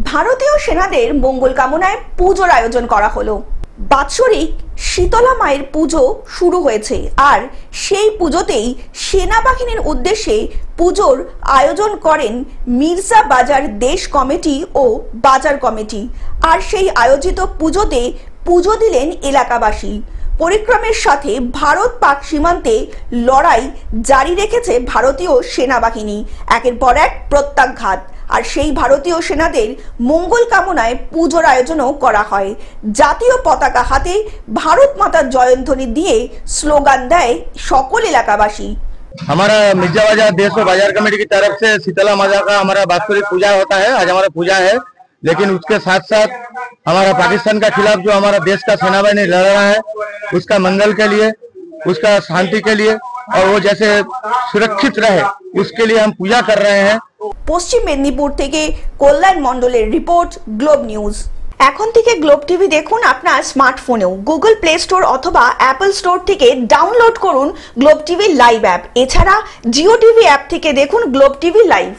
ভারতীয় সেনাদের মঙ্গল কামনায় পুজোর আয়োজন করা হলো। বাৎসরিক শীতলা মায়ের পুজো শুরু হয়েছে, আর সেই পুজোতেই সেনাবাহিনীর উদ্দেশ্যে পুজোর আয়োজন করেন মির্জা বাজার দেশ কমিটি ও বাজার কমিটি। আর সেই আয়োজিত পুজোতে পুজো দিলেন এলাকাবাসী। পরিক্রমের সাথে ভারত পাক সীমান্তে লড়াই জারি রেখেছে ভারতীয় সেনাবাহিনী, একের পর এক প্রত্যাঘাত। আর সেই ভারতীয় সেনাদের মঙ্গল কামনায় পুজোর আয়োজনও করা হয়। জাতীয় পতাকা হাতে ভারত মাতার জয়ধ্বনি দিয়ে স্লোগান দেয় সকল এলাকাবাসী। हमारा मिर्जा बाजार देश और बाजार कमेटी की तरफ से शीतला माता का हमारा वास्तविक पूजा होता है। आज हमारा पूजा है, लेकिन उसके साथ साथ हमारा पाकिस्तान का खिलाफ जो हमारा देश का सेनाबाहिनी लड़ रहा है, उसका मंगल के लिए, उसका शांति के लिए और वो जैसे सुरक्षित रहे, उसके लिए हम पूजा कर रहे हैं। পশ্চিম মেদিনীপুর থেকে কল্যাণ মণ্ডলের রিপোর্ট, গ্লোব নিউজ। এখন থেকে গ্লোব টিভি দেখুন আপনার স্মার্টফোনেও। গুগল প্লে স্টোর অথবা অ্যাপল স্টোর থেকে ডাউনলোড করুন গ্লোব টিভি লাইভ অ্যাপ। এছাড়া জিও টিভি অ্যাপ থেকে দেখুন গ্লোব টিভি লাইভ।